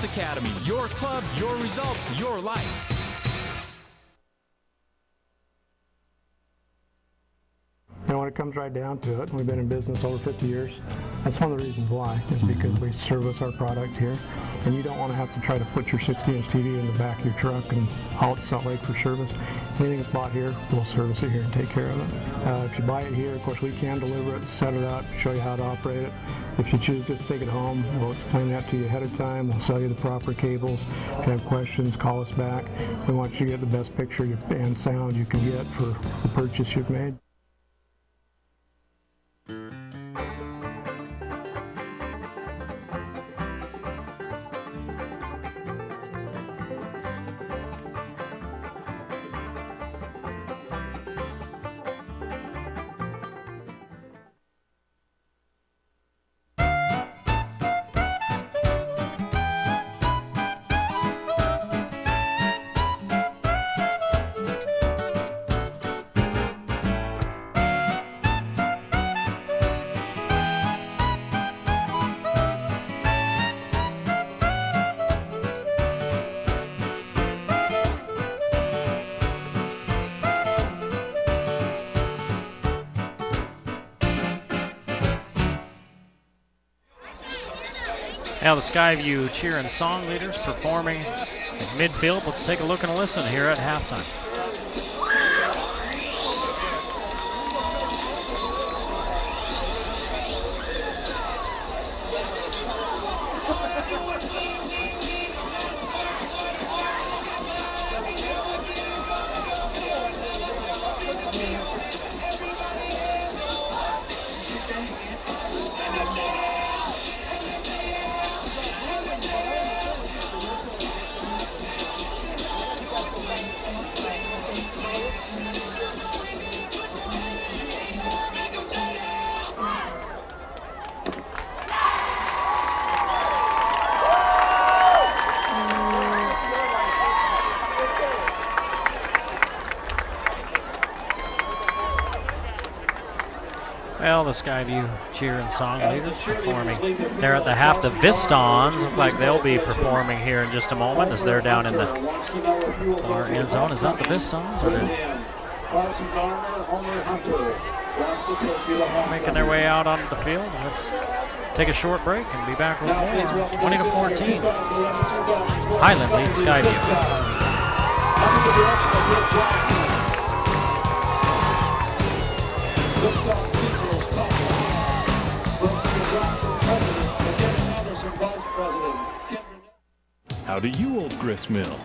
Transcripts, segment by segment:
Sports Academy, your club, your results, your life. And when it comes right down to it, we've been in business over 50 years. That's one of the reasons why, is because we service our product here. And you don't want to have to try to put your 60-inch TV in the back of your truck and haul it to Salt Lake for service. Anything that's bought here, we'll service it here and take care of it. If you buy it here, of course, we can deliver it, set it up, show you how to operate it. If you choose just to take it home, we'll explain that to you ahead of time. We'll sell you the proper cables. If you have questions, call us back. We want you to get the best picture and sound you can get for the purchase you've made. Now the Skyview cheer and song leaders performing in midfield. Let's take a look and a listen here at halftime. Well, the Skyview cheer and song leaders performing there at the half. The Vistons look like they'll be performing here in just a moment as they're down in the far end zone. Is that the Vistons? Or making their way out onto the field. Let's take a short break and be back with more. 20-14. Highland leads Skyview. How do you, old gristmill?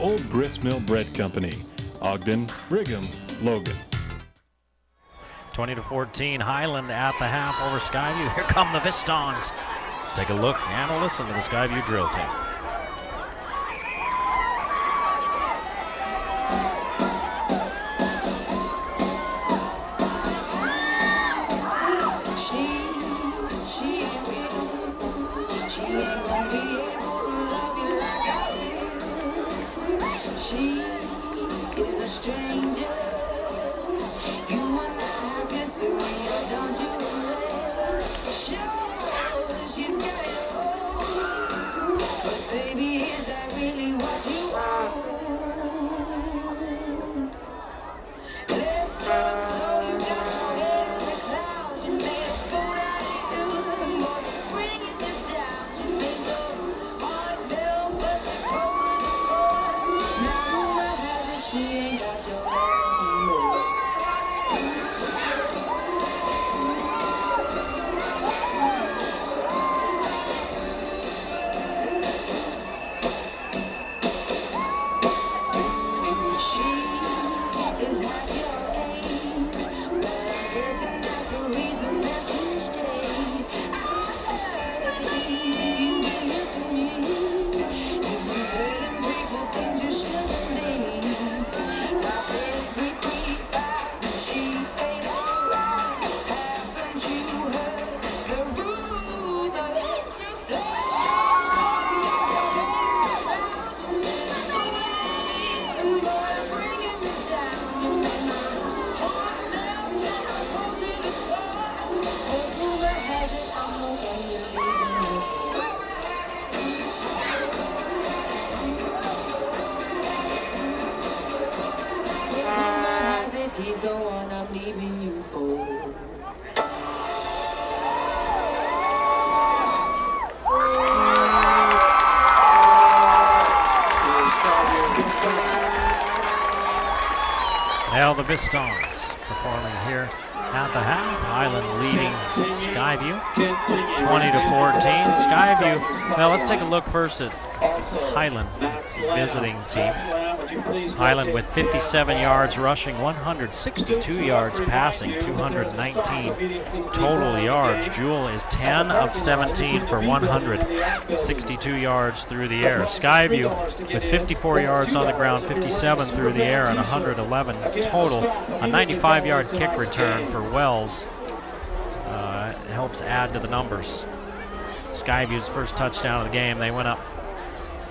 Old Gristmill Bread Company, Ogden, Brigham, Logan. 20-14, Highland at the half over Skyview. Here come the Vistons. Let's take a look and a listen to the Skyview drill team. Well, the Vistons performing here at the half. Highland leading Skyview 20-14. Skyview, well, let's take a look first at Highland visiting team. Highland with 57 yards rushing, 162 yards passing, 219 total yards. Jewel is 10 of 17 for 162 yards through the air. Skyview with 54 yards on the ground, 57 through the air, and 111 total. A 95-yard kick return for Wells helps add to the numbers. Skyview's first touchdown of the game. They went up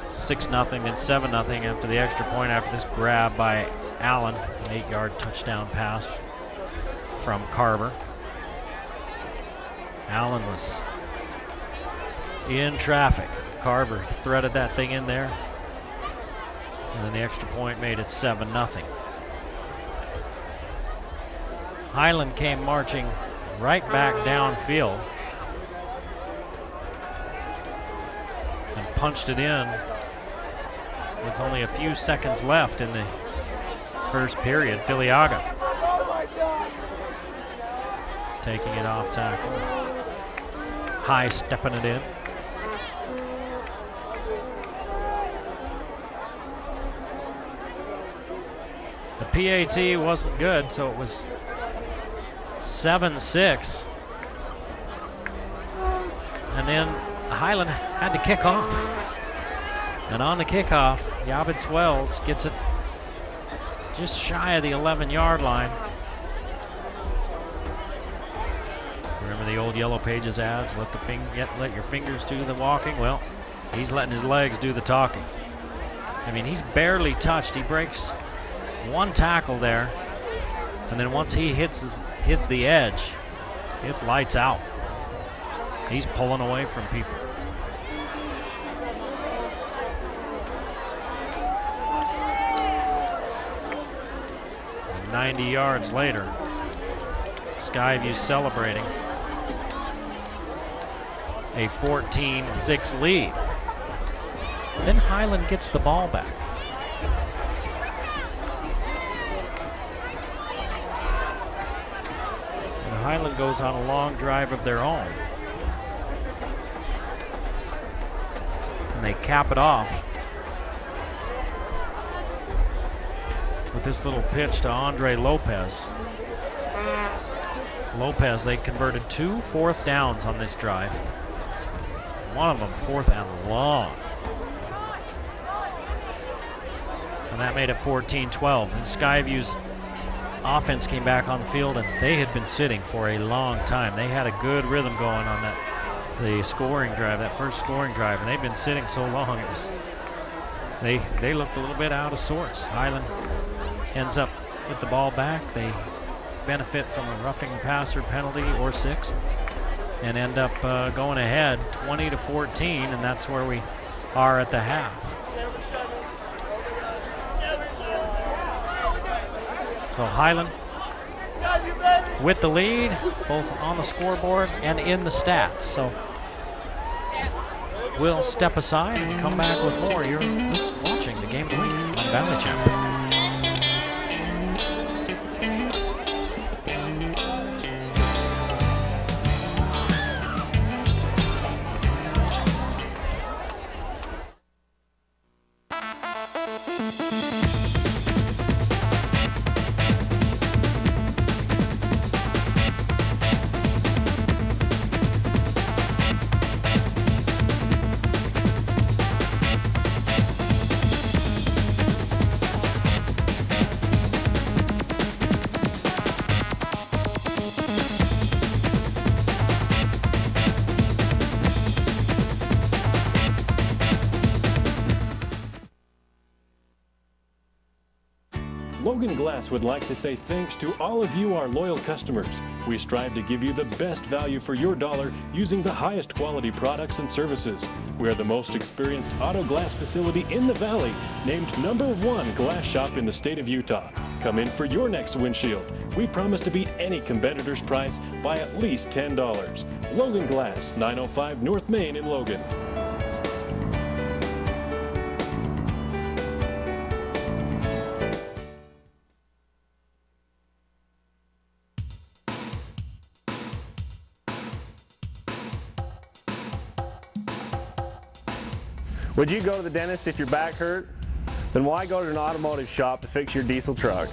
6-0, then 7-0 after the extra point after this grab by Allen. An 8-yard touchdown pass from Carver. Allen was in traffic. Carver threaded that thing in there. And then the extra point made it 7-0. Highland came marching right back downfield and punched it in with only a few seconds left in the first period. Filiaga taking it off tackle. High stepping it in. The PAT wasn't good, so it was 7-6. And then Highland had to kick off. And on the kickoff, Yabitz Wells gets it just shy of the 11-yard line. Remember the old Yellow Pages ads, let your fingers do the walking? Well, he's letting his legs do the talking. I mean, he's barely touched. He breaks one tackle there, and then once he hits the edge, it's lights out. He's pulling away from people. 90 yards later, Skyview celebrating a 14-6 lead. Then Highland gets the ball back. And Highland goes on a long drive of their own. And they cap it off with this little pitch to Andre Lopez. Lopez, they converted 2 fourth downs on this drive. One of them 4th and long. And that made it 14-12. And Skyview's offense came back on the field, and they had been sitting for a long time. They had a good rhythm going on the scoring drive, that first scoring drive, and they've been sitting so long. It was they looked a little bit out of sorts. Highland ends up with the ball back. They benefit from a roughing passer penalty or 6 and end up going ahead 20-14, and that's where we are at the half. So Highland with the lead, both on the scoreboard and in the stats. So we'll step aside and come back with more. You're just watching the Game of the Week on Valley Channel. Logan Glass would like to say thanks to all of you, our loyal customers. We strive to give you the best value for your dollar using the highest quality products and services. We are the most experienced auto glass facility in the Valley, named #1 glass shop in the state of Utah. Come in for your next windshield. We promise to beat any competitor's price by at least $10. Logan Glass, 905 North Main in Logan. Would you go to the dentist if your back hurt? Then why go to an automotive shop to fix your diesel truck?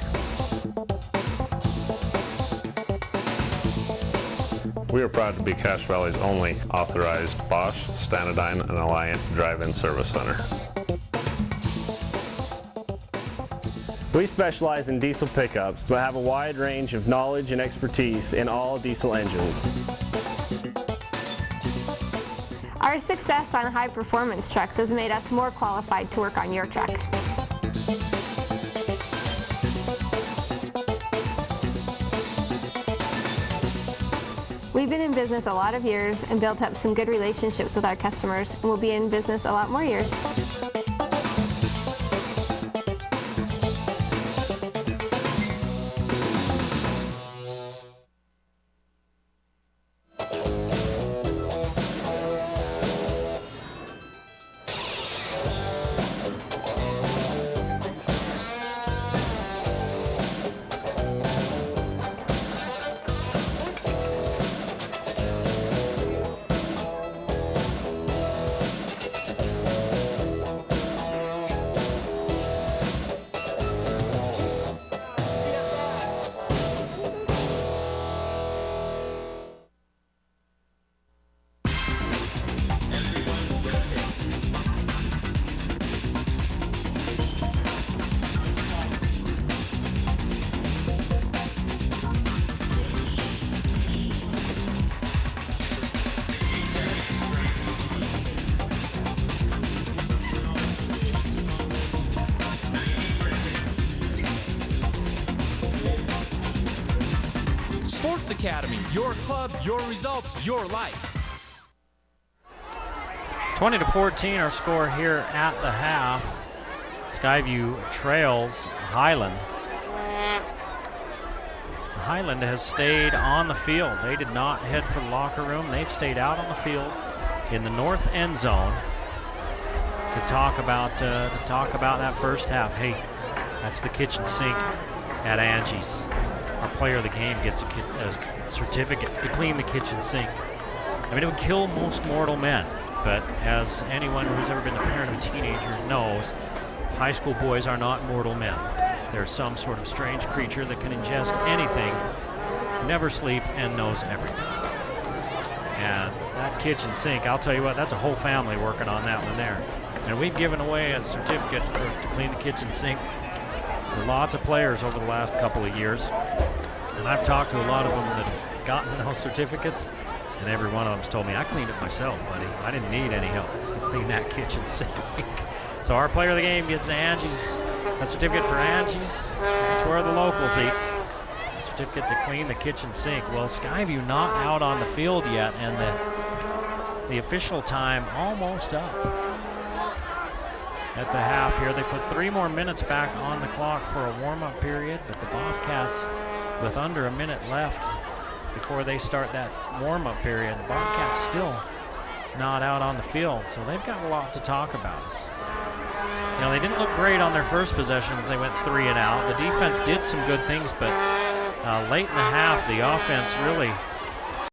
We are proud to be Cache Valley's only authorized Bosch, Stanadyne, and Alliant drive-in service center. We specialize in diesel pickups, but have a wide range of knowledge and expertise in all diesel engines. Our success on high-performance trucks has made us more qualified to work on your truck. We've been in business a lot of years and built up some good relationships with our customers, and we'll be in business a lot more years. Sports Academy, your club, your results, your life. 20-14 our score here at the half. Skyview trails Highland. Highland has stayed on the field. They did not head for the locker room. They've stayed out on the field in the north end zone to talk about that first half. Hey, that's the kitchen sink at Angie's. Our player of the game gets a certificate to clean the kitchen sink. I mean, it would kill most mortal men, but as anyone who's ever been the parent of a teenager knows, high school boys are not mortal men. They're some sort of strange creature that can ingest anything, never sleep, and knows everything. And that kitchen sink, I'll tell you what, that's a whole family working on that one there. And we've given away a certificate to clean the kitchen sink to lots of players over the last couple of years. And I've talked to a lot of them that have gotten those certificates, and every one of them's told me, I cleaned it myself, buddy. I didn't need any help to clean that kitchen sink. So our player of the game gets a certificate for Angie's. That's where the locals eat. A certificate to clean the kitchen sink. Well, Skyview not out on the field yet, and the official time almost up. At the half here, they put 3 more minutes back on the clock for a warm-up period, but the Bobcats, with under a minute left before they start that warm-up period, the Bobcats still not out on the field, so they've got a lot to talk about. You know, they didn't look great on their first possessions. They went 3 and out. The defense did some good things, but late in the half, the offense really